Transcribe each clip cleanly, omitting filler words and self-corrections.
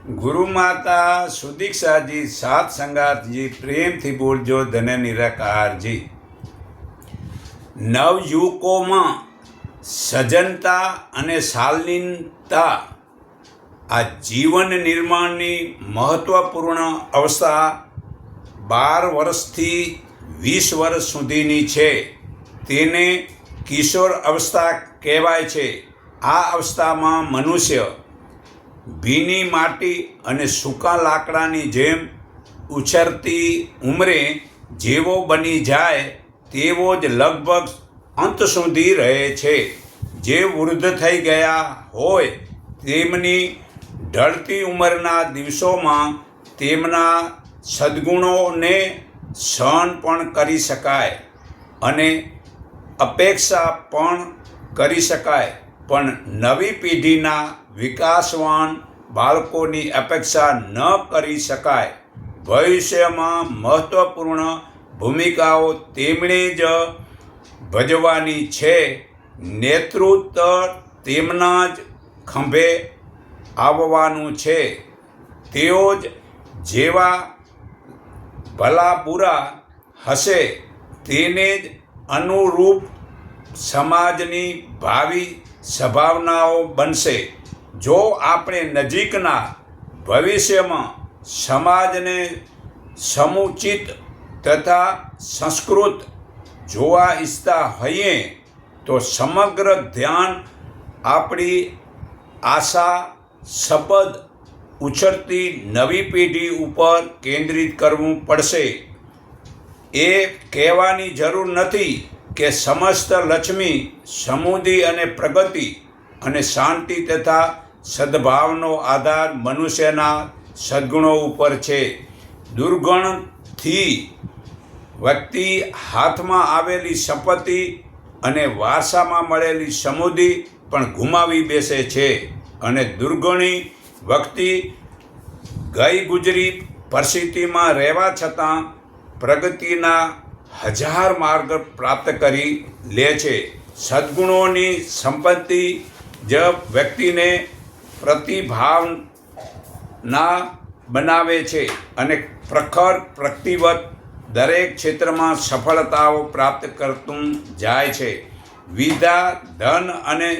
ગુરુ માતા સુદીક્ષાજી, સાત સંગાતજી, પ્રેમથી બોલજો ધન નિરાકારજી. નવયુવકોમાં સજનતા અને શાલીનતા આ જીવન નિર્માણની મહત્વપૂર્ણ અવસ્થા 12 વર્ષથી 20 વર્ષ સુધીની છે. તેને કિશોર અવસ્થા કહેવાય છે. આ અવસ્થામાં મનુષ્ય ભીની માટી અને સૂકા લાકડાની જેમ ઉછરતી ઉંમરે જેવો બની જાય તેવો જ લગભગ અંત સુધી રહે છે. જે વૃદ્ધ થઈ ગયા હોય તેમની ઢળતી ઉંમરના દિવસોમાં તેમના સદ્ગુણોને સહન પણ કરી શકાય અને અપેક્ષા પણ કરી શકાય, પણ નવી પેઢીના વિકાસવાન બાળકોની અપેક્ષા ન કરી શકાય. ભવિષ્યમાં મહત્વપૂર્ણ ભૂમિકાઓ તેમણે જ ભજવવાની છે. નેતૃત્વ તેમના જ ખંભે આવવાનું છે. તેઓ જ જેવા ભલા બુરા હશે તેને જ અનુરૂપ સમાજની ભાવિ સંભાવનાઓ બનશે. જો આપણે નજીકના ભવિષ્યમાં સમાજને સમુચિત તથા સંસ્કૃત જોવા ઈચ્છતા હોઈએ તો સમગ્ર ધ્યાન આપણી આશાસ્પદ ઉછળતી નવી પેઢી ઉપર કેન્દ્રિત કરવું પડશે. એ કહેવાની જરૂર નથી કે સમસ્ત લક્ષ્મી, સમૃદ્ધિ અને પ્રગતિ અને શાંતિ તથા સદ્ભાવનો આધાર મનુષ્યના સદ્ગુણો ઉપર છે. દુર્ગુણથી વ્યક્તિ હાથમાં આવેલી સંપત્તિ અને વારસામાં મળેલી સમૃદ્ધિ પણ ગુમાવી બેસે છે, અને દુર્ગુણી વ્યક્તિ ગઈ ગુજરી પરિસ્થિતિમાં રહેવા છતાં પ્રગતિના 1000 માર્ગ પ્રાપ્ત કરી લે છે. સદ્ગુણોની સંપત્તિ જ વ્યક્તિને પ્રતિભાવના બનાવે છે અને પ્રખર પ્રતિવત દરેક ક્ષેત્રમાં સફળતાઓ પ્રાપ્ત કરતું જાય છે. વિદ્યા, ધન અને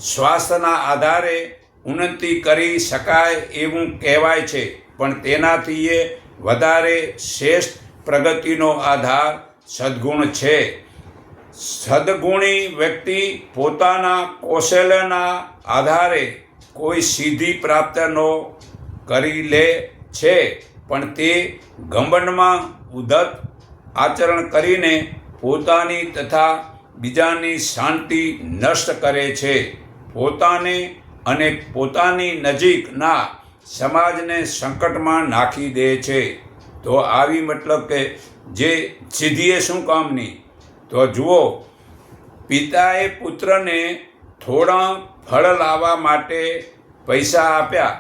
સ્વાસ્થ્યના આધારે ઉન્નતિ કરી શકાય એવું કહેવાય છે, પણ તેનાથી વધારે શ્રેષ્ઠ પ્રગતિનો આધાર સદ્ગુણ છે. સદ્ગુણી વ્યક્તિ પોતાના કૌશલ્યના આધારે કોઈ સિદ્ધિ પ્રાપ્ત ન કરી લે છે, પણ તે ઘમંડમાં ઉદ્ધત આચરણ કરીને પોતાની તથા બીજાની શાંતિ નષ્ટ કરે છે. પોતાને અને પોતાની નજીકના સમાજને સંકટમાં નાખી દે છે. તો આવી મતલબ કે જે સિદ્ધિએ શું કામની? તો જુઓ, પિતાએ પુત્રને થોડા ફળ લાવવા માટે પૈસા આપ્યા.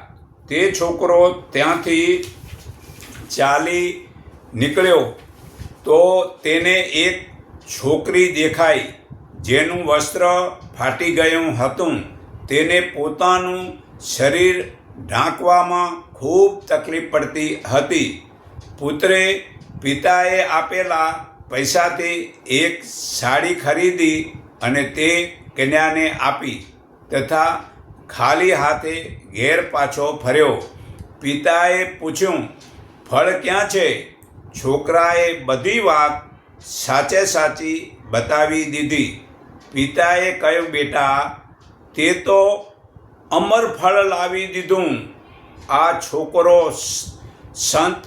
તે છોકરો ત્યાંથી ચાલી નીકળ્યો તો તેને એક છોકરી દેખાઈ જેનું વસ્ત્ર ફાટી ગયું હતું. તેને પોતાનું શરીર ઢાંકવામાં ખૂબ તકલીફ પડતી હતી. પુત્રે પિતાએ આપેલા પૈસાથી એક સાડી ખરીદી અને તે કન્યાને આપી તથા ખાલી હાથે ઘેર પાછો ફર્યો. પિતાએ પૂછ્યું, ફળ ક્યાં છે? છોકરાએ બધી વાત સાચી બતાવી દીધી. પિતાએ કહ્યું, બેટા, તે તો અમર ફળ લાવી દીધું. આ છોકરો સંત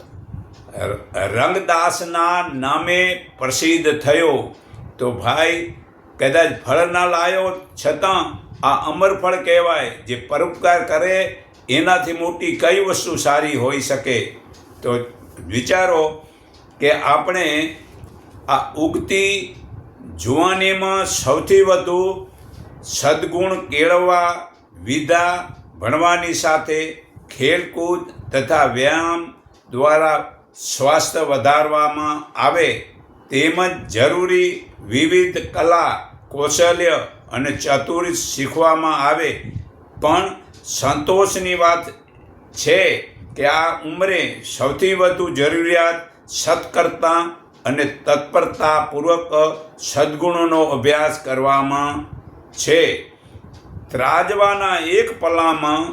રંગદાસના નામે પ્રસિદ્ધ થયો. તો ભાઈ, કદાચ ફળ ના લાયો છતાં આ અમર ફળ કહેવાય. જે પરોપકાર કરે એનાથી મોટી કઈ વસ્તુ સારી હોઈ શકે? તો વિચારો કે આપણે આ ઉગતી જુવાનીમાં સૌથી વધુ સદ્ગુણ કેળવવા વિદ્યા ભણવાની સાથે ખેલકૂદ તથા વ્યાયામ દ્વારા સ્વાસ્થ્ય વધારવામાં આવે, તેમજ જરૂરી વિવિધ કલા, કૌશલ્ય અને ચતુર શીખવામાં આવે. પણ સંતોષની વાત છે કે આ ઉંમરે સૌથી વધુ જરૂરિયાત સત્કર્તા અને તત્પરતાપૂર્વક સદ્ગુણોનો અભ્યાસ કરવામાં છે. ત્રાજવાના એક પલ્લામાં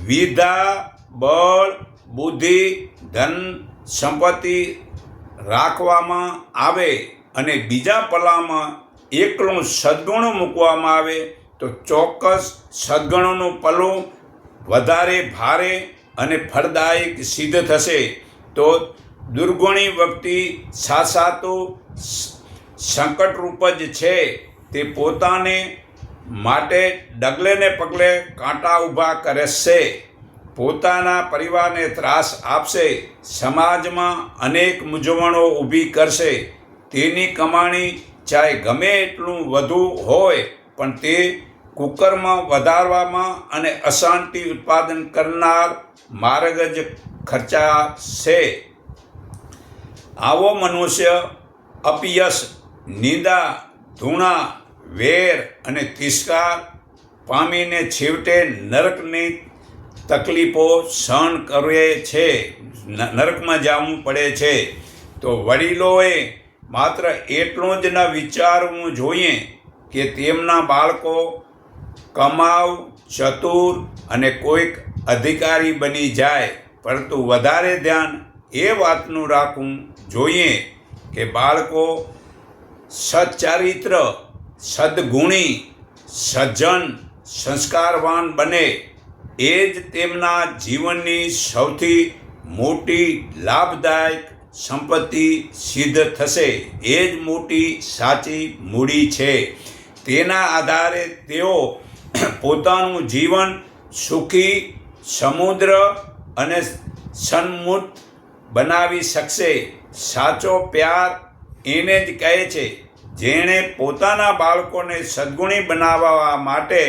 વિદ્યા, બળ, બુદ્ધિ, ધન, સંપત્તિ રાખવામાં આવે અને બીજા પલ્લામાં એકલું સદ્ગુણ મૂકવામાં આવે તો ચોક્કસ સદ્ગુણોનું પલ્લું વધારે ભારે અને ફળદાયક સિદ્ધ થશે. તો દુર્ગુણી વ્યક્તિ સાસાતું સંકટરૂપ જ છે. તે પોતાને માટે ડગલે ને પગલે કાંટા ઊભા કરશે, પોતાના પરિવારને ત્રાસ આપશે, સમાજમાં અનેક મૂંઝવણો ઊભી કરશે. તેની કમાણી ચાહે ગમે એટલું વધુ હોય પણ તે કુકર્મ વધારવામાં અને અશાંતિ ઉત્પાદન કરનાર માર્ગ જ ખર્ચાશે. આવો મનુષ્ય અપયશ, નિંદા, ધૂણા, વેર અને તિરસ્કાર પામીને છેવટે નરકની તકલીફો સહન કરે છે, નરકમાં જવું પડે છે. તો વડીલોએ માત્ર એટલું જ ન વિચારવું જોઈએ કે તેમના બાળકો કમાવ, ચતુર અને કોઈક અધિકારી બની જાય, પરંતુ વધારે ધ્યાન એ વાતનું રાખવું જોઈએ કે બાળકો સચ્ચારિત્ર, સદ્ગુણી, સજ્જન, સંસ્કારવાન બને. એ જ તેમના જીવનની સૌથી મોટી લાભદાયક સંપત્તિ સિદ્ધ થશે. એ જ મોટી સાચી મૂડી છે. તેના આધારે તેઓ પોતાનું જીવન સુખી, સમૃદ્ધ અને સન્મુક્ત બનાવી શકશે. સાચો પ્યાર એને જ કહે છે જેણે પોતાના બાળકોને સદ્ગુણી બનાવવા માટે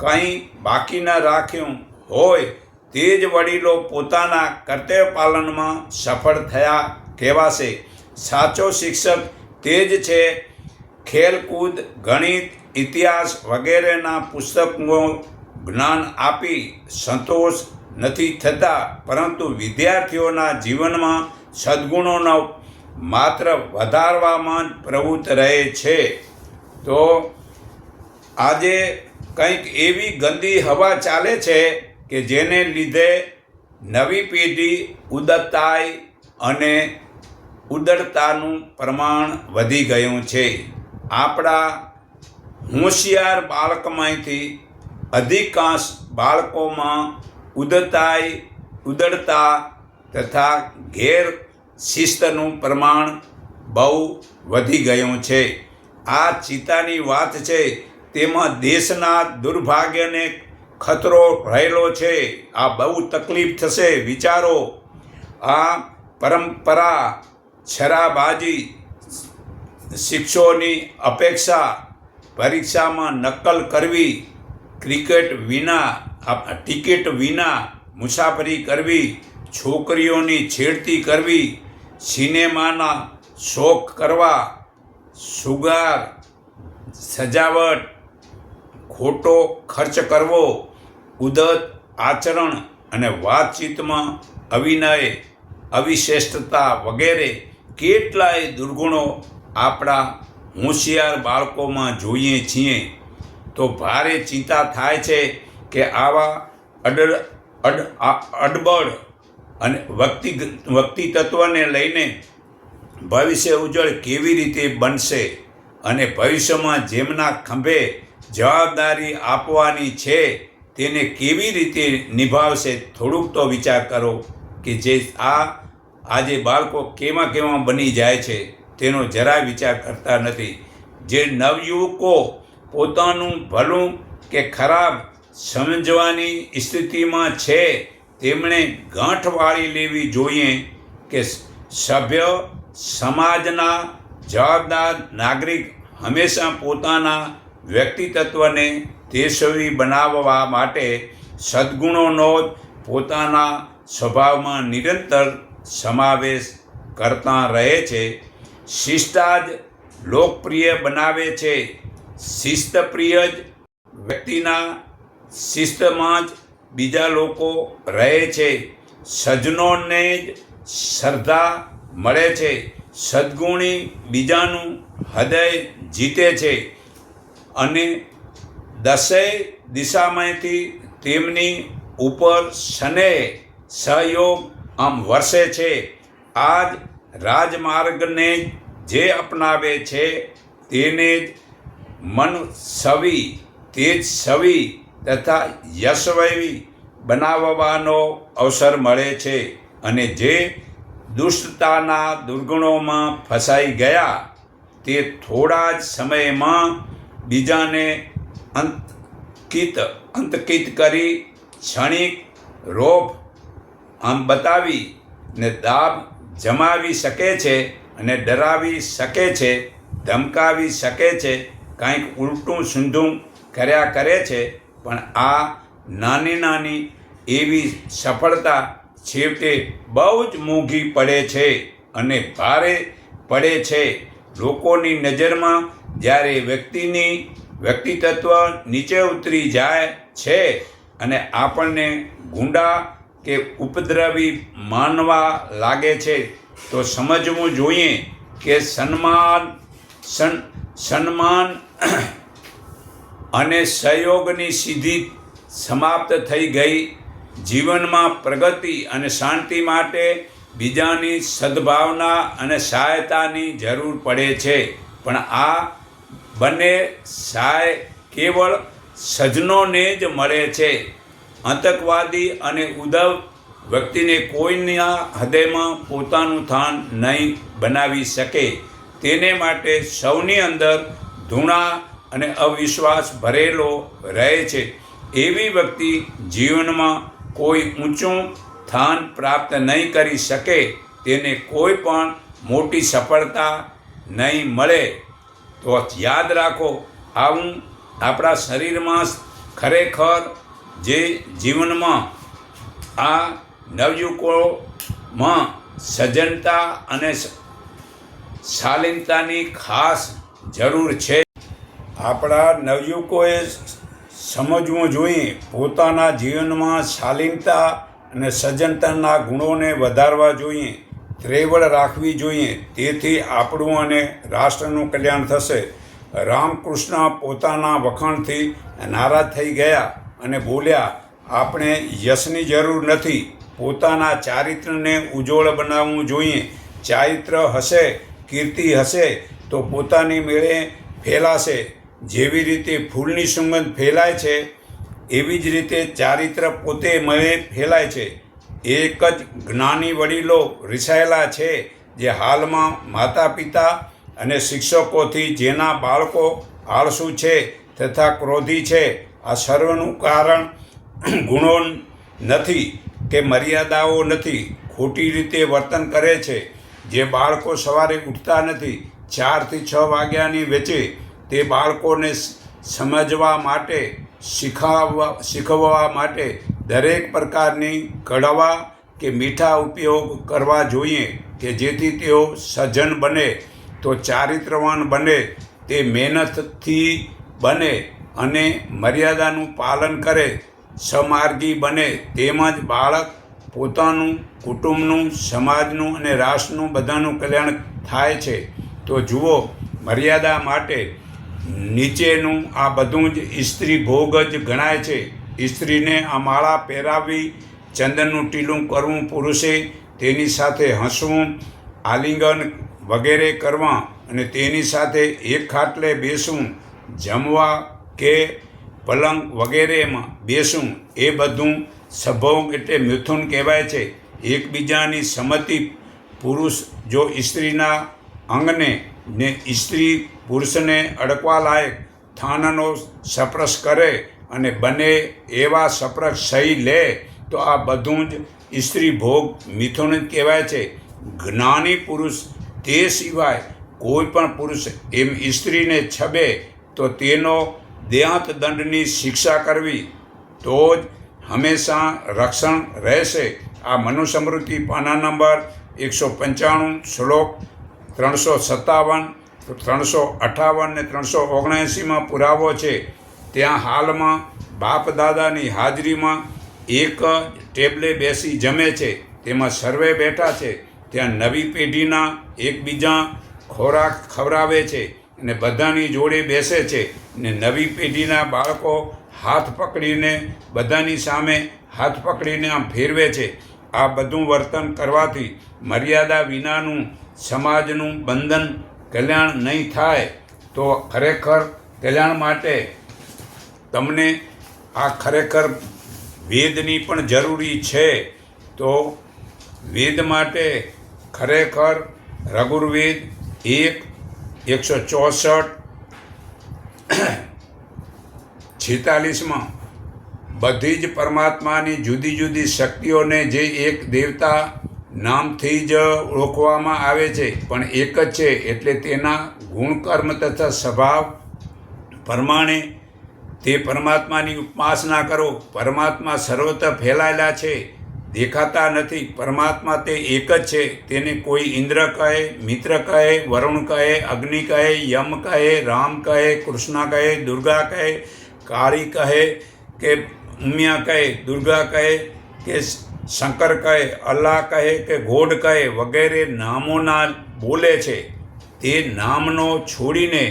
કંઈ બાકી ન રાખ્યું હોય. તે જ વડીલો પોતાના કર્તવ્ય પાલનમાં સફળ થયા કહેવાશે. સાચો શિક્ષક તે જ છે. ખેલકૂદ, ગણિત, ઇતિહાસ વગેરેના પુસ્તકો જ્ઞાન આપી સંતોષ નથી થતા, પરંતુ વિદ્યાર્થીઓના જીવનમાં સદ્ગુણોનો માત્ર વધારવામાં જ પ્રવૃત્ત રહે છે. તો આજે કંઈક એવી ગંદી હવા ચાલે છે કે જેને લીધે નવી પેઢી ઉદારતાઈ અને ઉદારતાનું પ્રમાણ વધી ગયું છે. આપણા હોશિયાર બાળકમાંથી અધિકાંશ બાળકોમાં ઉદારતા તથા ગેરશિસ્તનું પ્રમાણ બહુ વધી ગયું છે. આ ચિંતાની વાત છે. તેમાં દેશના દુર્ભાગ્યને ખતરો રહેલો છે. આ બહુ તકલીફ થશે. વિચારો, આ પરંપરા છરાબાજી, શિક્ષકોની અપેક્ષા, પરીક્ષામાં નકલ કરવી, ટિકિટ વિના મુસાફરી કરવી, છોકરીઓની છેડતી કરવી, સિનેમાના શોખ કરવા, સુગાર, સજાવટ, ખોટો ખર્ચ કરવો, ઉદ્ધત આચરણ અને વાતચીતમાં અવિનય, અવિશિષ્ટતા વગેરે કેટલાય દુર્ગુણો આપણા હોશિયાર બાળકોમાં જોઈએ છીએ. તો ભારે ચિંતા થાય છે કે આવા અડબડ અને વ્યક્તિત્વને લઈને ભવિષ્ય ઉજ્જવળ કેવી રીતે બનશે અને ભવિષ્યમાં જેમના ખંભે જવાબદારી આપવાની છે તેને કેવી રીતે નિભાવશે. થોડુંક તો વિચાર કરો કે જે આજે બાળકો કેવા બની જાય છે તેનો જરાય વિચાર કરતા નથી. જે નવયુવકો પોતાનું ભલું કે ખરાબ સમજવાની સ્થિતિમાં છે તેમણે ગાંઠ વાળી લેવી જોઈએ કે સભ્ય સમાજના જવાબદાર નાગરિક હંમેશા પોતાના વ્યક્તિત્વને તેજસ્વી બનાવવા માટે સદ્ગુણોનો પોતાના સ્વભાવમાં નિરંતર સમાવેશ કરતા રહે છે. શિસ્તા જ લોકપ્રિય બનાવે છે. શિસ્તપ્રિય જ વ્યક્તિના શિસ્તમાં જ બીજા લોકો રહે છે. સજ્જનોને જ શ્રદ્ધા મળે છે. સદ્ગુણી બીજાનું હૃદય જીતે છે અને દસેય દિશામાંથી તેમની ઉપર સ્નેહ સહયોગ આમ વરસે છે. આ જ રાજમાર્ગને જે અપનાવે છે તેને જ મનસ્વી, તેજસ્વી તથા યશસ્વી બનાવવાનો અવસર મળે છે. અને જે દુષ્ટતાના દુર્ગુણોમાં ફસાઈ ગયા તે થોડા જ સમયમાં બીજાને અંતકિત કરી ક્ષણિક રોપ આમ બતાવી ને દાબ જમાવી શકે છે અને ડરાવી શકે છે, ધમકાવી શકે છે, કાંઈક ઉલટું સૂંધું કર્યા કરે છે. પણ આ નાની નાની એવી સફળતા છેવટે બહુ જ મોંઘી પડે છે અને ભારે પડે છે. લોકોની નજરમાં જ્યારે વ્યક્તિત્વ નીચે ઉતરી જાય છે અને આપણને ગુંડા કે ઉપદ્રવી માનવા લાગે છે તો સમજવું જોઈએ કે સન્માન અને સહયોગની સિદ્ધિ સમાપ્ત થઈ ગઈ. જીવનમાં પ્રગતિ અને શાંતિ માટે બીજાની સદ્ભાવના અને સહાયતાની જરૂર પડે છે. પણ આ બંને સહાય કેવળ સજ્જનોને જ મળે છે. આતંકવાદી અને ઉદ્ધવ વ્યક્તિને કોઈના હૃદયમાં પોતાનું સ્થાન નહીં બનાવી શકે. તેને માટે સૌની અંદર ધૂણા અને અવિશ્વાસ ભરેલો રહે છે. એવી વ્યક્તિ જીવનમાં કોઈ ઊંચું સ્થાન પ્રાપ્ત નહીં કરી શકે. તેને કોઈ પણ મોટી સફળતા નહીં મળે. તો યાદ રાખો, આવું આપણા શરીરમાં ખરેખર જે જીવનમાં આ નવયુવકોમાં સજ્જનતા અને શાલીનતાની ખાસ જરૂર છે. આપણા નવયુવકોએ સમજવું જોઈએ, પોતાના જીવનમાં શાલીનતા અને સજ્જનતાના ગુણોને વધારવા જોઈએ, ત્રેવડ રાખવી જોઈએ. તેથી આપણું અને રાષ્ટ્રનું કલ્યાણ થશે. રામકૃષ્ણ પોતાના વખાણથી નારાજ થઈ ગયા અને બોલ્યા, આપણે યશની જરૂર નથી, પોતાના ચારિત્રને ઉજ્જવળ બનાવવું જોઈએ. ચારિત્ર હશે, કીર્તિ હશે તો પોતાની મેળે ફેલાશે. જેવી રીતે ફૂલની સુગંધ ફેલાય છે એવી જ રીતે ચારિત્ર પોતે મળે ફેલાય છે. એક જ જ્ઞાની વડીલો રિસાયેલા છે જે હાલમાં માતા પિતા અને શિક્ષકોથી જેના બાળકો આળસુ છે તથા ક્રોધી છે. આ સર્વનું કારણ ગુણો નથી કે મર્યાદાઓ નથી, ખોટી રીતે વર્તન કરે છે. જે બાળકો સવારે ઉઠતા નથી 4 થી 6 વાગ્યાની વચ્ચે, તે બાળકોને સમજવા માટે, શીખવવા માટે દરેક પ્રકારની કડવા કે મીઠા ઉપયોગ કરવા જોઈએ કે જેથી તેઓ સજ્જન બને, તો ચારિત્રવાન બને, તે મહેનતથી બને અને મર્યાદાનું પાલન કરે, સમાર્ગી બને. તેમજ બાળક પોતાનું, કુટુંબનું, સમાજનું અને રાષ્ટ્રનું બધાનું કલ્યાણ થાય છે. તો જુઓ, મર્યાદા માટે નીચેનું આ બધું જ સ્ત્રી ભોગ જ ગણાય છે. સ્ત્રીને આ માળા પહેરાવવી, ચંદનનું ટીલું કરવું, પુરુષે તેની સાથે હસવું, આલિંગન વગેરે કરવા અને તેની સાથે એક ખાટલે બેસવું, જમવા કે પલંગ વગેરેમાં બેસવું, એ બધું સભોગ એટલે મિથુન કહેવાય છે. એકબીજાની સંમતિ. પુરુષ જો સ્ત્રીના અંગને ને સ્ત્રી પુરુષને અડકવા લાયક સ્થાનનો સ્પર્શ કરે અને બને એવા સ્પર્શ સહી લે તો આ બધું જ સ્ત્રી ભોગ મિથુન જ કહેવાય છે. જ્ઞાની પુરુષ તે સિવાય કોઈ પણ પુરુષ એમ સ્ત્રીને છબે તો તેનો દેહાંત દંડની શિક્ષા કરવી તો જ હંમેશા રક્ષણ રહેશે. આ મનુસ્મૃતિ પાના નંબર 195, શ્લોક 357, 358 ને 379માં પુરાવો છે. ત્યાં હાલમાં બાપ દાદાની હાજરીમાં એક ટેબલે બેસી જમે છે, તેમાં સર્વે બેઠા છે, ત્યાં નવી પેઢીના એકબીજા ખોરાક ખવડાવે છે અને બધાની જોડે બેસે છે, ને નવી પેઢીના બાળકો હાથ પકડીને બધાની સામે હાથ પકડીને આમ ફેરવે છે. આ બધું વર્તન કરવાથી મર્યાદા વિનાનું સમાજનું બંધન કલ્યાણ નહીં થાય. તો ખરેખર કલ્યાણ માટે તમને આ ખરેખર વેદની પણ જરૂરી છે. તો વેદ માટે ખરેખર રઘુર્વેદ 1:164 બધી જ પરમાત્માની જુદી જુદી શક્તિઓને જે એક દેવતા નામથી જ ઓળખવામાં આવે છે, પણ એક જ છે, એટલે તેના ગુણકર્મ તથા સ્વભાવ પ્રમાણે તે પરમાત્માની ઉપાસના કરો. પરમાત્મા સર્વત્ર ફેલાયેલા છે, દેખાતા નથી. પરમાત્મા તે એક જ છે. તેને કોઈ ઇન્દ્ર કહે, મિત્ર કહે, વરુણ કહે, અગ્નિ કહે, યમ કહે, રામ કહે, કૃષ્ણ કહે, દુર્ગા કહે, કાળી કહે કે ઉમિયા કહે, દુર્ગા કહે કે શંકર કહે, અલ્લાહ કહે કે ગોડ કહે વગેરે નામોના બોલે છે. તે નામનો છોડીને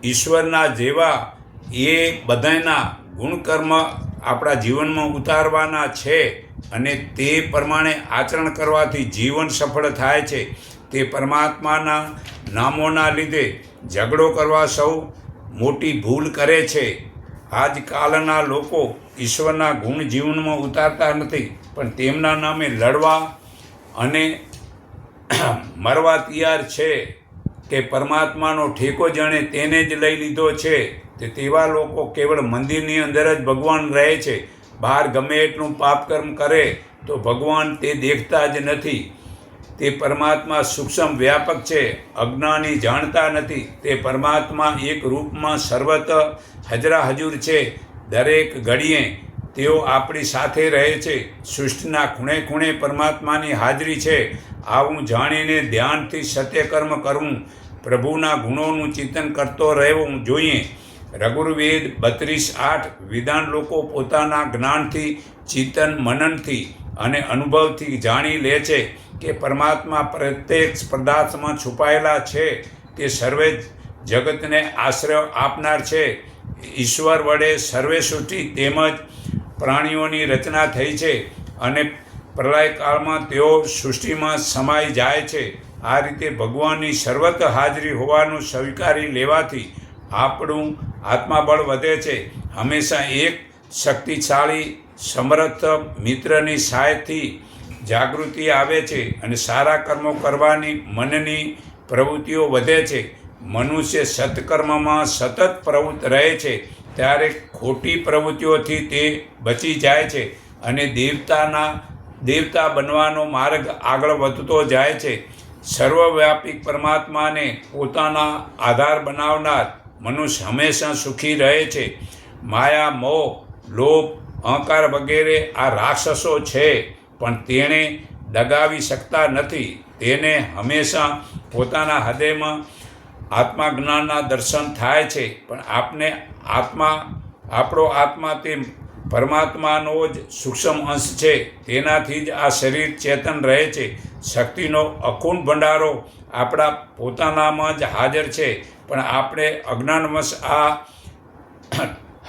ઈશ્વરના જેવા એ બધાના ગુણકર્મ આપણા જીવનમાં ઉતારવાના છે અને તે પ્રમાણે આચરણ કરવાથી જીવન સફળ થાય છે. તે પરમાત્માના નામોના લીધે ઝઘડો કરવા સૌ મોટી ભૂલ કરે છે. આજકાલના લોકો ઈશ્વરના ગુણ જીવનમાં ઉતારતા નથી, પણ તેમના નામે લડવા અને મરવા તૈયાર છે કે પરમાત્માનો ઠેકો જાણે તેને જ લઈ લીધો છે. તેવા લોકો કેવળ મંદિરની અંદર જ ભગવાન રહે છે. બહાર ગમે એટલું પાપ કર્મ કરે તો ભગવાન તે દેખતા જ નથી. તે પરમાત્મા સૂક્ષ્મ વ્યાપક છે, અજ્ઞાની જાણતા નથી. તે પરમાત્મા એક રૂપમાં સર્વત્ર હજરા હજુર છે. દરેક ઘડીએ તેઓ આપણી સાથે રહે છે. સૃષ્ટિના ખૂણે ખૂણે પરમાત્માની હાજરી છે. આવું જાણીને ધ્યાનથી સત્યકર્મ કરવું, પ્રભુના ગુણોનું ચિંતન કરતો રહેવું જોઈએ. રઘુર્વેદ 32:8 વિધાન લોકો પોતાના જ્ઞાનથી, ચિંતન મનનથી અને અનુભવથી જાણી લે છે કે પરમાત્મા પ્રત્યેક પદાર્થમાં છુપાયેલા છે. તે સર્વે જગતને આશ્રય આપનાર છે. ઈશ્વર વડે સર્વે સૃષ્ટિ તેમજ પ્રાણીઓની રચના થઈ છે અને પ્રલયકાળમાં તેઓ સૃષ્ટિમાં સમાઈ જાય છે. આ રીતે ભગવાનની સર્વત્ર હાજરી હોવાનું સ્વીકારી લેવાથી આપણું આત્માબળ વધે છે. હંમેશા એક શક્તિશાળી સમર્થ મિત્રની સહાયથી જાગૃતિ આવે છે અને સારા કર્મો કરવાની મનની પ્રવૃત્તિઓ વધે છે. મનુષ્ય સત્કર્મમાં સતત પ્રવૃત્ત રહે છે, ત્યારે ખોટી પ્રવૃત્તિઓથી તે બચી જાય છે અને દેવતા બનવાનો માર્ગ આગળ વધતો જાય છે. સર્વવ્યાપી પરમાત્માને પોતાના આધાર બનાવનાર મનુષ્ય હંમેશા સુખી રહે છે. માયા, મોહ, લોભ, અહંકાર વગેરે આ રાક્ષસો છે, પણ તેણે દગાવી શકતા નથી. તેને હંમેશા પોતાના હૃદયમાં આત્મજ્ઞાનના દર્શન થાય છે. પણ આપણો આત્મા તે પરમાત્માનો જ સૂક્ષ્મ અંશ છે. તેનાથી જ આ શરીર ચેતન રહે છે. શક્તિનો અખૂટ ભંડારો આપણા પોતાનામાં જ હાજર છે, પણ આપણે અજ્ઞાનવશ આ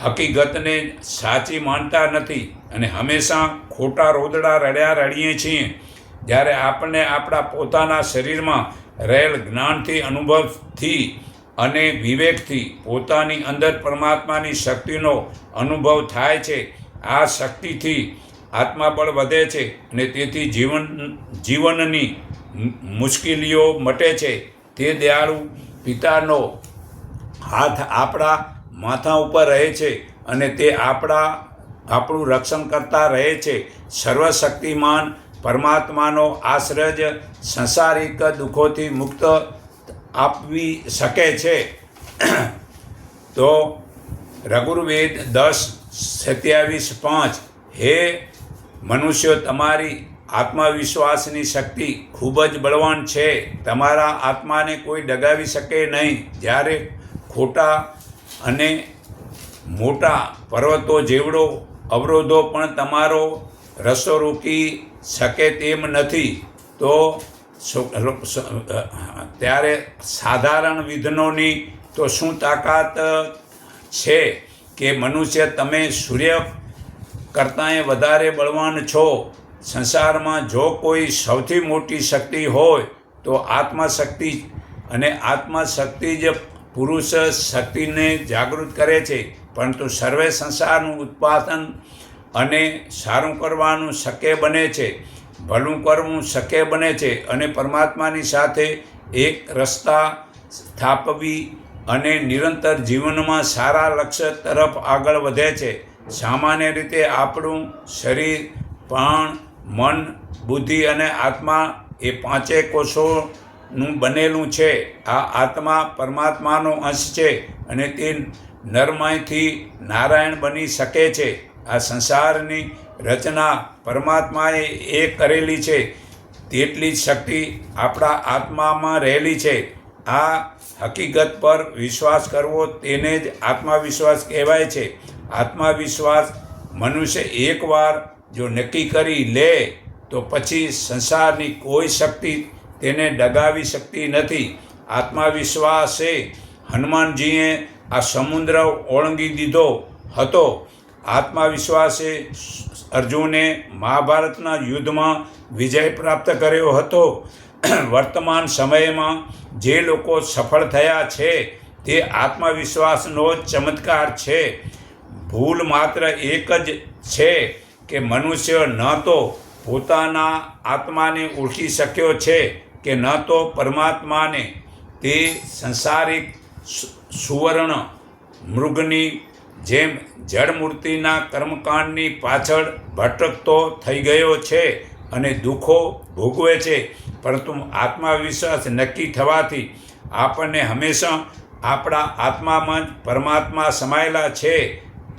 હકીકતને સાચી માનતા નથી અને હંમેશા ખોટા રોદડા રડીએ છીએ. જ્યારે આપણને આપણા પોતાના શરીરમાં રહેલ જ્ઞાનથી, અનુભવથી અને વિવેકથી પોતાની અંદર પરમાત્માની શક્તિનો અનુભવ થાય છે. આ શક્તિથી આત્માબળ વધે છે અને તેથી જીવનની મુશ્કેલીઓ મટે છે. તે દયાળુ પિતાનો હાથ આપણા માથા ઉપર રહે છે અને તે આપણું રક્ષણ કરતા રહે છે. સર્વશક્તિમાન પરમાત્માનો આશ્રય જ સંસારિક દુઃખોથી મુક્ત આપવી શકે છે. તો રઘુર્વેદ 10:27-5 હે મનુષ્યો, તમારી આત્મવિશ્વાસની શક્તિ ખૂબ જ બળવાન છે. તમારા આત્માને કોઈ ડગાવી શકે નહીં. જ્યારે ખોટા અને મોટા પર્વતો જેવડો અવરોધો પણ તમારો રસ્તો રોકી શકે તેમ નથી. તો ત્યારે સાધારણ વિઘ્નોની તો શું તાકાત છે કે મનુષ્ય તમે સૂર્ય કરતાંય વધારે બળવાન છો. સંસારમાં જો કોઈ સૌથી મોટી શક્તિ હોય તો આત્માશક્તિ, અને આત્માશક્તિ જ પુરુષ શક્તિને જાગૃત કરે છે. પરંતુ સર્વે સંસારનું ઉત્પાદન અને સારું કરવાનું શક્ય બને છે, ભલું કરવું શક્ય બને છે, અને પરમાત્માની સાથે એક રસ્તા સ્થાપવી અને નિરંતર જીવનમાં સારા લક્ષ્ય તરફ આગળ વધે છે. સામાન્ય રીતે આપણું શરીર, પ્રાણ, મન, બુદ્ધિ અને આત્મા એ પાંચેય કોષોનું બનેલું છે. આ આત્મા પરમાત્માનો અંશ છે અને તે નરમાંથી નારાયણ બની શકે છે. આ સંસારની રચના પરમાત્માએ એ કરેલી છે. તેટલી જ શક્તિ આપણા આત્મામાં રહેલી છે. આ હકીકત પર વિશ્વાસ કરવો તેને જ આત્મવિશ્વાસ કહેવાય છે. આત્મવિશ્વાસ મનુષ્ય એકવાર જો નક્કી કરી લે તો પછી સંસારની કોઈ શક્તિ તેને ડગાવી શકતી નથી. આત્મવિશ્વાસે હનુમાનજીએ આ સમુદ્ર ઓળંગી દીધો હતો. આત્મવિશ્વાસે અર્જુને મહાભારતના યુદ્ધમાં વિજય પ્રાપ્ત કર્યો હતો. વર્તમાન સમયમાં જે લોકો સફળ થયા છે તે આત્મવિશ્વાસનો ચમત્કાર છે. ભૂલ માત્ર એક જ છે કે મનુષ્ય ન તો પોતાના આત્માને ઓળખી શક્યો છે કે ન તો પરમાત્માને. તે સંસારિક સુવર્ણ મૃગની જેમ જળમૂર્તિના કર્મકાંડની પાછળ ભટકતો થઈ ગયો છે અને દુઃખો ભોગવે છે. પરંતુ આત્મવિશ્વાસ નક્કી થવાથી આપણને હંમેશા આપણા આત્મામાં જ પરમાત્મા સમાયેલા છે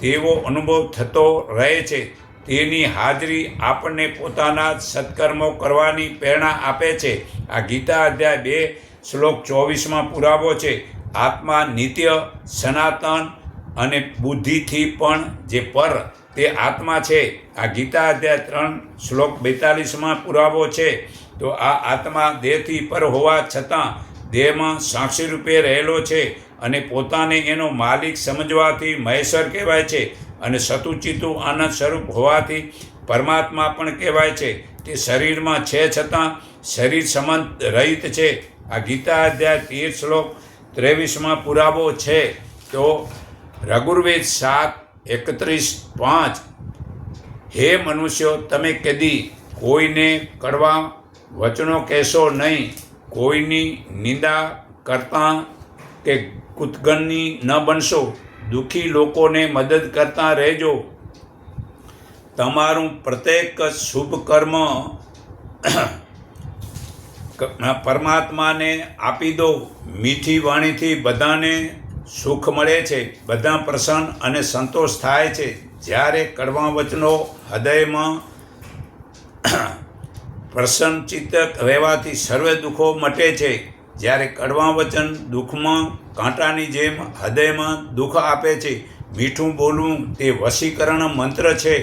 તેવો અનુભવ થતો રહે છે. તેની હાજરી આપણને પોતાના સત્કર્મો કરવાની પ્રેરણા આપે છે. આ ગીતા અધ્યાય 2 શ્લોક 24માં પુરાવો છે. આત્મા નિત્ય, સનાતન અને બુદ્ધિથી પણ જે પર તે આત્મા છે. આ ગીતા અધ્યાય 3 શ્લોક 42માં પુરાવો છે. તો આ આત્મા દેહથી પર હોવા છતાં દેહમાં સાક્ષી રૂપે રહેલો છે અને પોતાને એનો માલિક સમજવાથી મહેશ્વર કહેવાય છે. અને સતુચિતું આનંદ સ્વરૂપ હોવાથી પરમાત્મા પણ કહેવાય છે. તે શરીરમાં છે છતાં શરીર સંબંધ રહિત છે. આ ગીતા અધ્યાય 13 શ્લોક 23માં પુરાવો છે. તો રઘુર્વેદ 7:31-5 હે મનુષ્યો, તમે કદી કોઈને કડવા વચનો કહેશો નહીં, કોઈની નિંદા કરતાં કે કુતગણની ન બનશો, દુઃખી લોકોને મદદ કરતા રહેજો, તમારું પ્રત્યેક શુભ કર્મ પરમાત્માને આપી દો. મીઠી વાણીથી બધાને સુખ મળે છે, બધા પ્રસન્ન અને સંતોષ થાય છે. જ્યારે કડવા વચનો હૃદયમાં પ્રસન્નચિત્ત રહેવાથી સર્વે દુઃખો મટે છે. જ્યારે કડવા વચન દુઃખમાં કાંટાની જેમ હૃદયમાં દુઃખ આપે છે. મીઠું બોલવું તે વશીકરણ મંત્ર છે.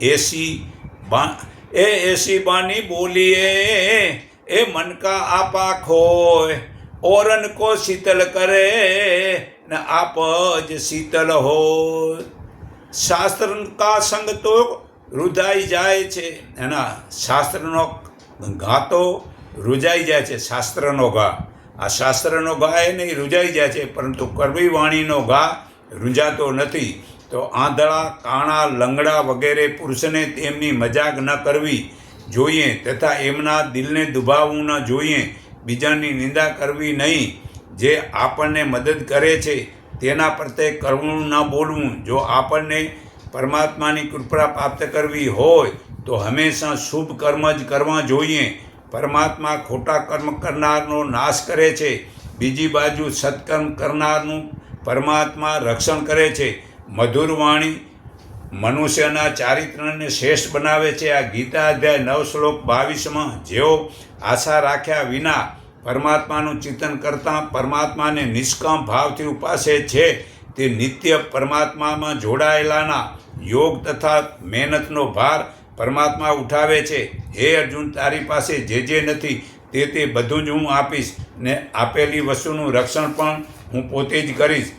એસી બાની બોલીએ એ મન કા આપા ખોય, ઓરન કો શીતલ કરે ને આપ જ શીતલ હોય. શાસ્ત્ર કા સંગ તો રૂધાઈ જાય છે. એના શાસ્ત્રનો ઘા તો રૂજાઈ જાય છે. શાસ્ત્રનો ઘા, આ શાસ્ત્રનો ઘા એ નહીં રૂજાઈ જાય છે, પરંતુ કડવી વાણીનો ઘા રૂંજાતો નથી. તો આંધળા, કાણા, લંગડા વગેરે પુરુષને તેમની મજાક ન કરવી જોઈએ તથા એમના દિલને દુભાવવું ન જોઈએ. બીજાની નિંદા કરવી નહીં. જે આપણને મદદ કરે છે તેના પ્રત્યે કરુણ ન બોલવું. જો આપણને પરમાત્માની કૃપા પ્રાપ્ત કરવી હોય તો હંમેશા શુભ કર્મ જ કરવા જોઈએ. પરમાત્મા ખોટા કર્મ કરનારનો નાશ કરે છે, બીજી બાજુ સત્કર્મ કરનારનું પરમાત્મા રક્ષણ કરે છે. મધુર વાણી મનુષ્યના ચારિત્રને શ્રેષ્ઠ બનાવે છે. આ ગીતા અધ્યાય 9 શ્લોક 22માં જેઓ આશા રાખ્યા વિના પરમાત્માનું ચિંતન કરતાં પરમાત્માને નિષ્કામ ભાવથી ઉપાસે છે તે નિત્ય પરમાત્મામાં જોડાયેલાના યોગ તથા મહેનતનો ભાર પરમાત્મા ઉઠાવે છે. હે અર્જુન, તારી પાસે જે નથી તે બધું જ હું આપીશ ને આપેલી વસ્તુનું રક્ષણ પણ હું પોતે જ કરીશ.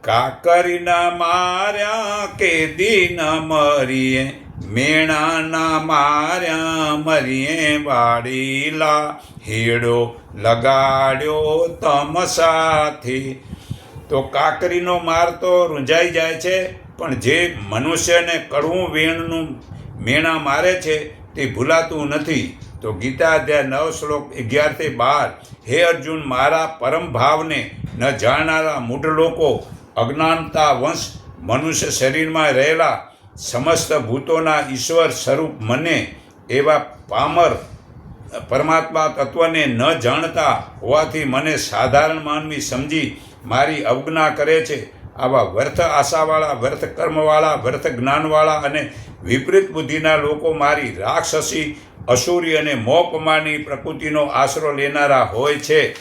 કાકરીના માર્યા કે દીન મરીએ, મેણાના માર્યા મરીએ વાડીલા, હેડો લગાડ્યો તમ સાથે. તો કાકરીનો માર તો રૂંઝાઈ જાય છે, પણ જે મનુષ્યને કડવું વેણનું મેણા મારે છે તે ભૂલાતું નથી. તો ગીતા અધ્યાય 9 શ્લોક 11-12. હે અર્જુન, મારા પરમ ભાવને ન જાણનારા મૂઢ લોકો, અજ્ઞાનતા વંશ મનુષ્ય શરીરમાં રહેલા સમસ્ત ભૂતોના ઈશ્વર સ્વરૂપ મને એવા પામર પરમાત્મા તત્વને ન જાણતા હોવાથી મને સાધારણ માનવી સમજી મારી અવજ્ઞા કરે છે. આવા વ્યર્થ આશાવાળા, વ્યર્થ કર્મવાળા, વ્યર્થ જ્ઞાનવાળા અને વિપરીત બુદ્ધિના લોકો મારી રાક્ષસી, અસુરી અને મોહપમાની પ્રકૃતિનો આશરો લેનારા હોય છે.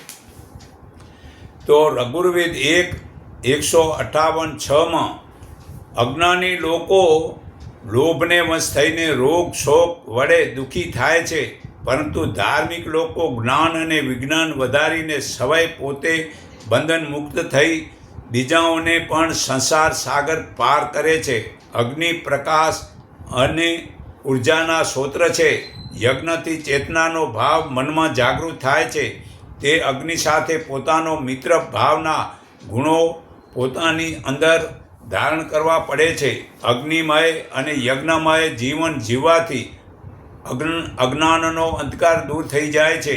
તો ઋગ્વેદ 1:158-6 અજ્ઞાની લોકો લોભને વશ થઈને રોગ શોક વડે દુઃખી થાય છે, પરંતુ ધાર્મિક લોકો જ્ઞાન અને વિજ્ઞાન વધારીને સવાય પોતે બંધન મુક્ત થઈ બીજાઓને પણ સંસાર સાગર પાર કરે છે. અગ્નિ પ્રકાશ અને ઉર્જાના સ્ત્રોત છે. યજ્ઞથી ચેતનાનો ભાવ મનમાં જાગૃત થાય છે. તે અગ્નિ સાથે પોતાનો મિત્ર ભાવના ગુણો પોતાની અંદર ધારણ કરવા પડે છે. અગ્નિમય અને યજ્ઞમય જીવન જીવવાથી અજ્ઞાનનો અંધકાર દૂર થઈ જાય છે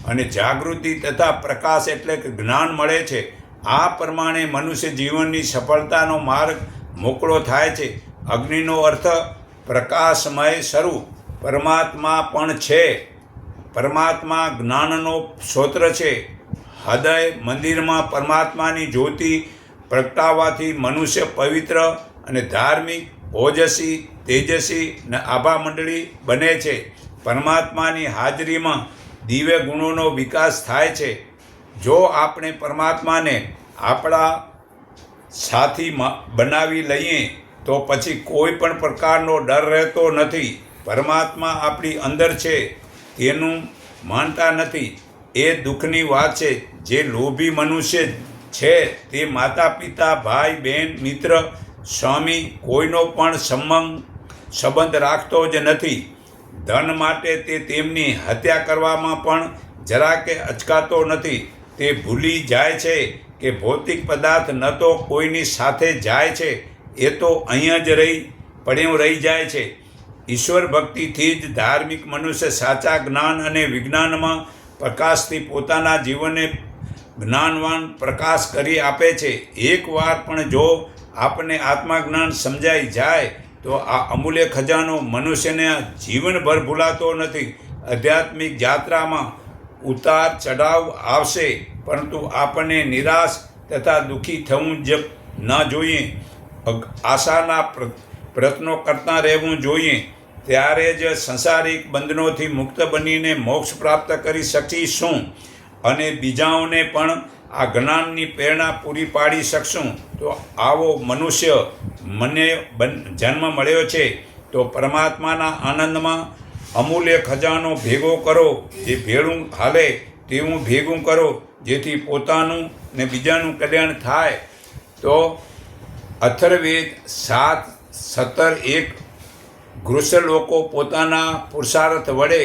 અને જાગૃતિ તથા પ્રકાશ એટલે કે જ્ઞાન મળે છે. આ પ્રમાણે મનુષ્ય જીવનની સફળતાનો માર્ગ મોકળો થાય છે. અગ્નિનો અર્થ પ્રકાશમય સ્વરૂપ પરમાત્મા પણ છે. પરમાત્મા જ્ઞાનનો સ્ત્રોત છે. હૃદય મંદિરમાં પરમાત્માની જ્યોતિ પ્રગટાવવાથી મનુષ્ય પવિત્ર અને ધાર્મિક, ઓજસી, તેજસી અને આભા મંડળી બને છે. પરમાત્માની હાજરીમાં દિવ્ય ગુણોનો વિકાસ થાય છે. જો આપણે પરમાત્માને આપણા સાથી બનાવી લઈએ તો પછી કોઈ પણ પ્રકારનો ડર રહેતો નથી. પરમાત્મા આપણી અંદર છે તેનું માનતા નથી એ દુઃખની વાત છે. જે લોભી મનુષ્ય છે તે માતા પિતા, ભાઈ બહેન, મિત્ર, સ્વામી કોઈનો પણ સંબંધ રાખતો જ નથી. ધન માટે તે તેમની હત્યા કરવામાં પણ જરાકે અચકાતો નથી. તે ભૂલી જાય છે કે ભૌતિક પદાર્થ ન તો કોઈની સાથે જાય છે, એ તો અહીંયા જ પડ્યું રહી જાય છે. ઈશ્વર ભક્તિથી જ ધાર્મિક મનુષ્ય સાચા જ્ઞાન અને વિજ્ઞાનમાં પ્રકાશથી પોતાના જીવનને જ્ઞાનવાન પ્રકાશ કરી આપે છે. એકવાર પણ જો આપણને આત્મજ્ઞાન સમજાઈ જાય તો આ અમૂલ્ય ખજાનો મનુષ્યને જીવનભર ભૂલાતો નથી. આધ્યાત્મિક યાત્રામાં ઉતાર ચઢાવ આવશે, પરંતુ આપણને નિરાશ તથા દુઃખી થવું જ ન જોઈએ. આશાના પ્રયત્નો કરતા રહેવું જોઈએ. ત્યારે જ સંસારિક બંધનોથી મુક્ત બનીને મોક્ષ પ્રાપ્ત કરી શકીશું અને બીજાઓને પણ આ જ્ઞાનની પ્રેરણા પૂરી પાડી શકશું. તો આવો મનુષ્ય મને જન્મ મળ્યો છે તો પરમાત્માના આનંદમાં અમૂલ્ય ખજાનો ભેગો કરો. જે ભેળું હાલે તેવું ભેગું કરો, જેથી પોતાનું ને બીજાનું કલ્યાણ થાય. તો અથર્વવેદ 7:17-1 ગૃહસ્થ લોકો પોતાના પુરુષાર્થ વડે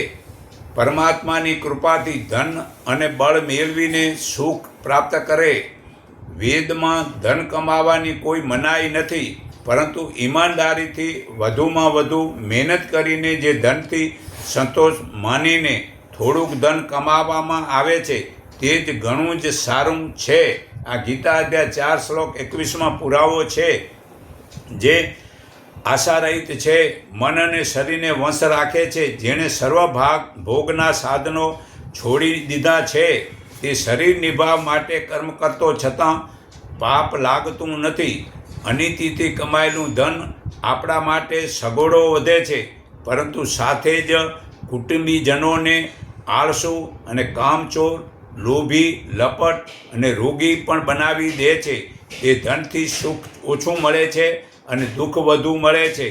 પરમાત્માની કૃપાથી ધન અને બળ મેળવીને સુખ પ્રાપ્ત કરે. વેદમાં ધન કમાવાની કોઈ મનાઈ નથી, પરંતુ ઈમાનદારીથી વધુમાં વધુ મહેનત કરીને જે ધનથી સંતોષ માનીને થોડુંક ધન કમાવામાં આવે છે તે જ ઘણું જ સારું છે. આ ગીતા અધ્યાય 4 શ્લોક 21માં પુરાવો છે. જે આશારહિત છે, મન અને શરીરને વંશ રાખે છે, જેણે સર્વ ભોગના સાધનો છોડી દીધા છે, તે શરીર નિભાવ માટે કર્મ કરતો છતાં પાપ લાગતું નથી. અનિતિથી કમાયેલું ધન આપણા માટે સગવડો વધે છે, પરંતુ સાથે જ કુટુંબીજનોને આળસુ અને કામચોર, લોભી, લપટ અને રોગી પણ બનાવી દે છે. તે ધનથી સુખ ઓછું મળે છે અને દુઃખ વધુ મળે છે.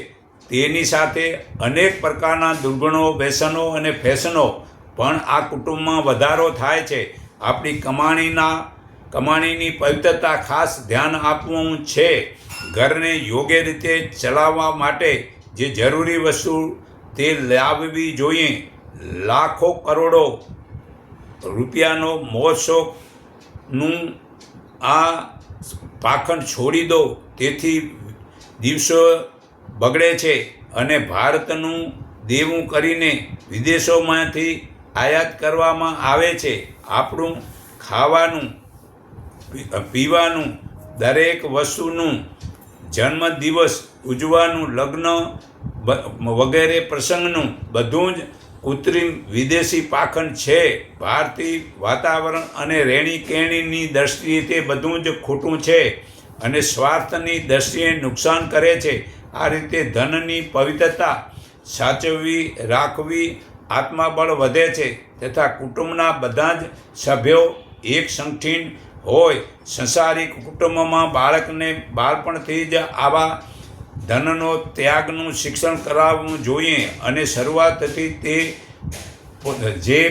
તેની સાથે અનેક પ્રકારના દુર્ગુણો, વ્યસનો અને ફેશનો પણ આ કુટુંબમાં વધારો થાય છે. આપણી કમાણીની પવિત્રતા ખાસ ધ્યાન આપવું છે. ઘરને યોગ્ય રીતે ચલાવવા માટે જે જરૂરી વસ્તુ તે લાવવી જોઈએ. લાખો કરોડો રૂપિયાનો મોજશોખનું આ પાખંડ છોડી દો. તેથી દિવસો બગડે છે અને ભારતનું દેવું કરીને વિદેશોમાંથી આયાત કરવામાં આવે છે. આપણું ખાવાનું, પીવાનું, દરેક વસ્તુનું, જન્મદિવસ ઉજવવાનું, લગ્ન વગેરે પ્રસંગનું બધું જ કૃત્રિમ વિદેશી પાખંડ છે. ભારતીય વાતાવરણ અને રહેણીકહેણીની દૃષ્ટિએ તે બધું જ ખોટું છે અને સ્વાર્થની દૃષ્ટિએ નુકસાન કરે છે. આ રીતે ધનની પવિત્રતા સાચવવી રાખવી, આત્મબળ વધે છે તથા કુટુંબના બધા જ સભ્યો એક સંગઠિત હોય. સંસારિક કુટુંબમાં બાળકને બાળપણથી જ આવા ધનનો ત્યાગનું શિક્ષણ કરાવવું જોઈએ અને શરૂઆતથી જે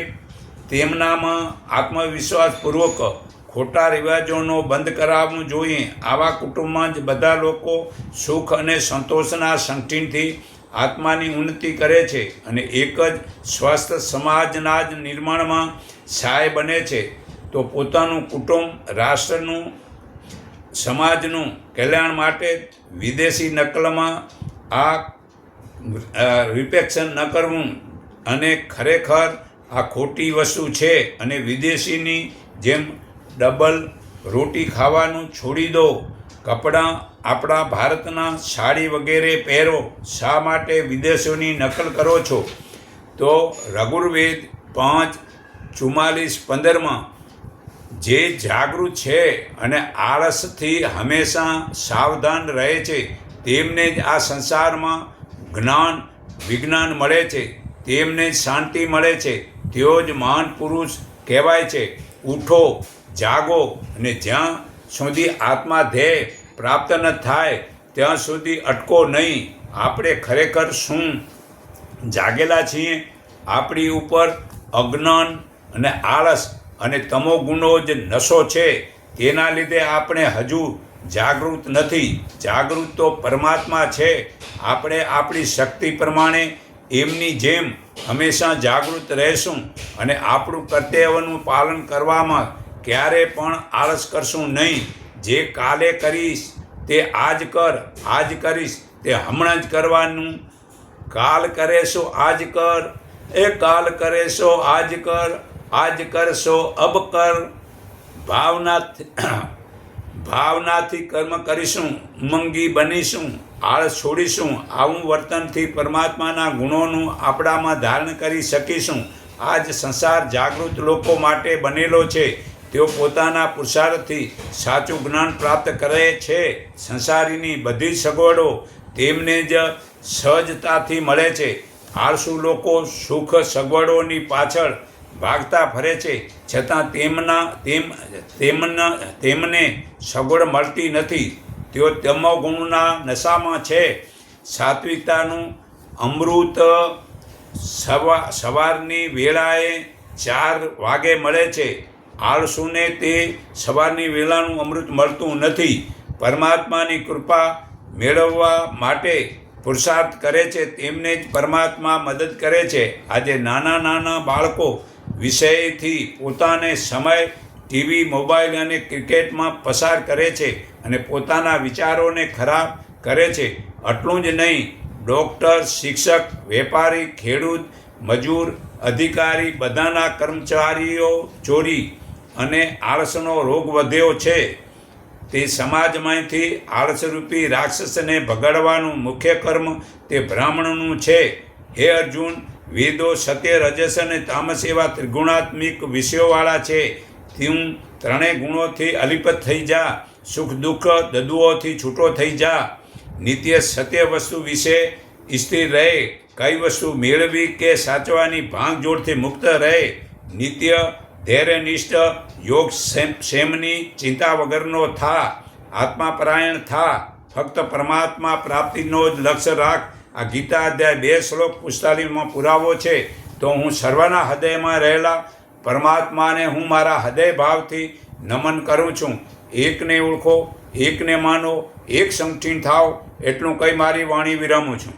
તેમનામાં આત્મવિશ્વાસપૂર્વક ખોટા રિવાજોનો બંધ કરાવવું જોઈએ. આવા કુટુંબમાં જ બધા લોકો સુખ અને સંતોષના સંગઠનથી આત્માની ઉન્નતિ કરે છે અને એક જ સ્વસ્થ સમાજના જ નિર્માણમાં સહાય બને છે. તો પોતાનું કુટુંબ, રાષ્ટ્રનું, સમાજનું કલ્યાણ માટે વિદેશી નકલમાં રિફ્લેક્શન ન કરવું અને ખરેખર આ ખોટી વસ્તુ છે અને વિદેશીની જેમ ડબલ રોટી ખાવાનું છોડી દો. કપડાં આપણા ભારતના સાડી વગેરે પહેરો. શા માટે વિદેશોની નકલ કરો છો? તો યજુર્વેદ 5:44-15 જે જાગૃત છે અને આળસથી હંમેશા સાવધાન રહે છે તેમને જ આ સંસારમાં જ્ઞાન વિજ્ઞાન મળે છે, તેમને જ શાંતિ મળે છે. તેઓ જ મહાન પુરુષ કહેવાય છે. ઉઠો, જાગો અને જ્યાં સુધી આત્મા ધ્યેય પ્રાપ્ત ન થાય ત્યાં સુધી અટકો નહીં. આપણે ખરેખર શું જાગેલા છીએ? આપણી ઉપર અજ્ઞાન અને આળસ અને તમોગુણો જ નશો છે. તેના લીધે આપણે હજુ જાગૃત નથી. જાગૃત તો પરમાત્મા છે. આપણે આપણી શક્તિ પ્રમાણે એમની જેમ હંમેશા જાગૃત રહેશું અને આપણું કર્તવ્યનું પાલન કરવામાં ક્યારે પણ આળસ કરશું નહીં. જે કાલે કરીશ તે આજ કર, આજ કરીશ તે હમણાં જ કરવાનું. કાલ કરેશો આજ કર, એ કાલ કરેશો આજ કર, આજ કરશો અબ કર. ભાવનાથી કર્મ કરીશું, ઉમંગી બનીશું, આળસ છોડીશું. આવું વર્તનથી પરમાત્માના ગુણોનું આપણામાં ધારણ કરી શકીશું. આ જ સંસાર જાગૃત લોકો માટે બનેલો છે. તેઓ પોતાના પુરુષાર્થથી સાચું જ્ઞાન પ્રાપ્ત કરે છે. સંસારીની બધી સગવડો તેમને જ સહજતાથી મળે છે. આળસુ લોકો સુખ સગવડોની પાછળ ભાગતા ફરે છે, છતાં તેમને સગવડ મળતી નથી. તેઓ તમોગુણના નશામાં છે. સાત્વિકતાનું અમૃત સવારની વેળાએ 4 વાગે મળે છે. આળસુને તે સવારની વેળાનું અમૃત મળતું નથી. પરમાત્માની કૃપા મેળવવા માટે પુરુષાર્થ કરે છે તેમને જ પરમાત્મા મદદ કરે છે. આજે નાના નાના બાળકો વિષયથી પોતાને સમય ટીવી, મોબાઈલ અને ક્રિકેટમાં પસાર કરે છે અને પોતાના વિચારોને ખરાબ કરે છે. આટલું જ નહીં, ડૉક્ટર, શિક્ષક, વેપારી, ખેડૂત, મજૂર, અધિકારી બધાના કર્મચારીઓ ચોરી અને આળસનો રોગ વધ્યો છે. તે સમાજમાંથી આળસરૂપી રાક્ષસને ભગાડવાનું મુખ્ય કર્મ તે બ્રાહ્મણનું છે. હે અર્જુન, વેદો સત્ય, રજસ અને તામસ એવા ત્રિગુણાત્મિક વિષયોવાળા છે. તું ત્રણેય ગુણોથી અલિપ્ત થઈ જા. સુખ દુઃખ દદુઓથી છૂટો થઈ જા. નિત્ય સત્ય વસ્તુ વિશે સ્થિર રહે. કઈ વસ્તુ મેળવી કે સાચવાની ભાંગજોડથી મુક્ત રહે. નિત્ય ધૈર્યનિષ્ઠ યોગ ક્ષેમની ચિંતા વગરનો થા. આત્માપરાયણ થા. ફક્ત પરમાત્મા પ્રાપ્તિનો જ લક્ષ્ય રાખ. આ ગીતા અધ્યાય 2 શ્લોક 45માં પુરાવો છે. તો હું સર્વના હૃદયમાં રહેલા પરમાત્માને હું મારા હૃદય ભાવથી નમન કરું છું. એકને ઓળખો, એકને માનો, એક સંગઠિત થાવ, એટલું કહી મારી વાણી વિરમું છું.